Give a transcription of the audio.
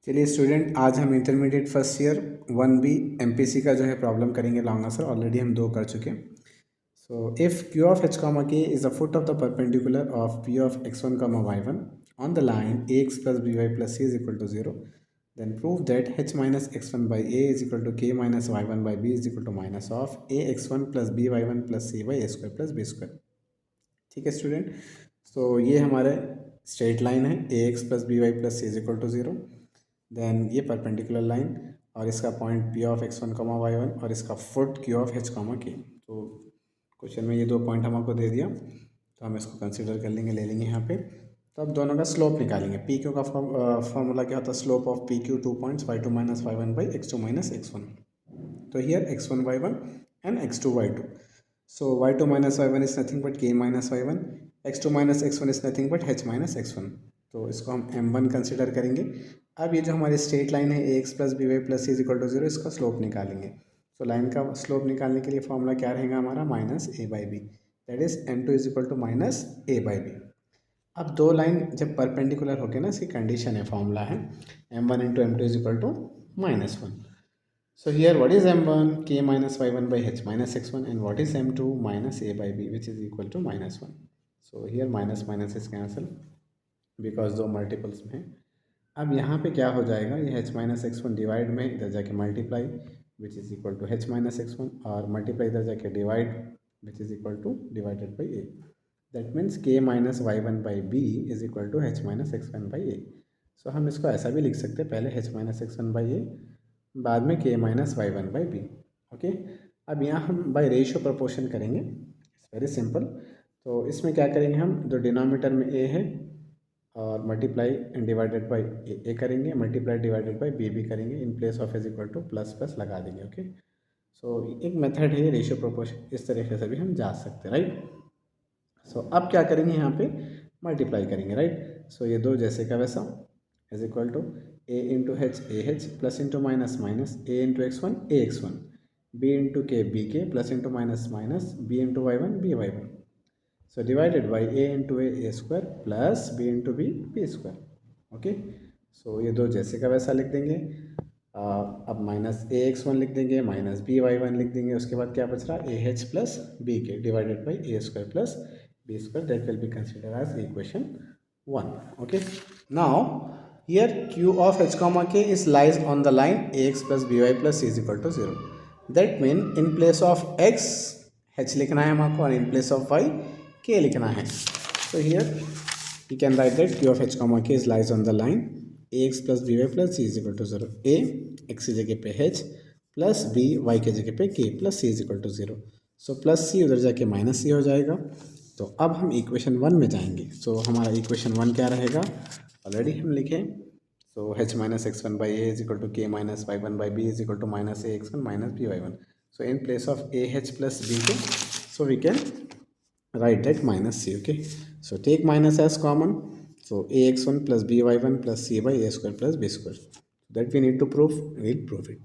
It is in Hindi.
चलिए स्टूडेंट, आज हम intermediate first year 1B MPC का जो है प्रॉब्लम करेंगे लॉन्ग आंसर। ऑलरेडी हम 2 कर चुके हैं। So if Q of H comma K is a foot of the perpendicular of P of x1 comma y1 on the line ax plus by plus c is equal to 0, then prove that h minus x1 by a is equal to k minus y1 by b is equal to minus of ax1 plus by1 plus c by a square plus b square। ठीक है स्टूडेंट, तो ये हमारे स्ट्रेट लाइन है ax plus by plus c is equal to 0। Then ये परपेंडिकुलर लाइन और इसका point P of x1 comma y1 और इसका foot Q of H comma K। तो क्वेश्चन में ये 2 पॉइंट हम आपको दे दिया, तो हम इसको कंसिडर कर लेंगे, ले लेंगे यहाँ पे। तो अब दोनों का स्लोप निकालेंगे। पी क्यू का फॉर्मूला क्या होता है? Slope of P Q 2 points y2 minus y1 by x2 minus x1। तो here x1 y1 and x2 y2। So y2 minus y1 is nothing but k minus y1, x2 minus x1 is nothing but h minus x1। तो इसको हम m1 कंसिडर करेंगे। अब ये जो हमारी स्ट्रेट लाइन है ax plus B Y plus C is equal to 0, इसका स्लोप निकालेंगे। तो लाइन का स्लोप निकालने के लिए फॉर्मूला क्या रहेगा हमारा? Minus A by B, that is m2 is equal to minus A by B. अब 2 लाइन जब परपेंडिकुलर होके ना, इसकी कंडीशन है, फॉर्मूला है m1 into m2 is equal to minus 1। So here what is m1? K minus y1 by h minus x1, and what is m2? Minus a by b, which is equal to minus 1. So here minus minus is cancel because दो मल्टीपल्स में है। अब यहाँ पे क्या हो जाएगा? ये h माइनस x1 डिवाइड में इधर जाके multiply which is equal to h minus x1, और मल्टीप्लाई इधर जाके divide which is equal to divided by a। That means k minus y1 by b is equal to h minus x1 by a। So हम इसको ऐसा भी लिख सकते हैं, पहले h minus x1 by a, बाद में k minus y1 by B. Okay, अब यहाँ हम बाई रेशियो प्रोपोर्शन करेंगे। It's very simple. तो इसमें क्या करेंगे हम? जो डिनोमिनेटर में a है और मल्टीप्लाई एंड डिवाइडेड बाई ए करेंगे, मल्टीप्लाई डिवाइडेड बाई बी भी करेंगे, इन place of is equal two plus plus लगा देंगे। ओके, सो एक मेथड है रेशियो प्रोपोर्शन, इस तरीके से भी हम जा सकते हैं, राइट। सो अब क्या करेंगे? यहाँ पे मल्टीप्लाई करेंगे, राइट। सो ये 2 जैसे का वैसा is equal to a into h a H plus into minus minus a into x1 a x1, b into k b k plus into minus minus b into y1 b y1। So divided by a into a square plus b into b square. Okay, so ये 2 जैसे का वैसा लिख देंगे। अब माइनस ए x1 लिख देंगे, माइनस बी y1 लिख देंगे। उसके बाद क्या बच रहा? ए एच प्लस बी के divided by A square plus B square, that will be consider as equation 1। Okay, now here q of h comma k is lies on the line ax plus by plus c is equal to 0. That mean in place of x h लिखना है हमको और in place of y k लिखना है। So here you can write that q of h comma k is lies on the line ax plus by plus c is equal to 0. a x की जगह पे h प्लस b y की जगह पे k plus c is equal to 0. So plus c उधर जाके माइनस c हो जाएगा। तो अब हम इक्वेशन 1 में जाएंगे। सो हमारा इक्वेशन 1 क्या रहेगा? ऑलरेडी हम लिखे। So h minus x1 by a is equal to k minus y1 by b is equal to minus a x1 minus b y1। So in place of a h plus b k, so we can write that minus c. Okay, so take minus as common, so ax1 plus by1 plus c by a square plus b square, that we need to prove, we'll prove it.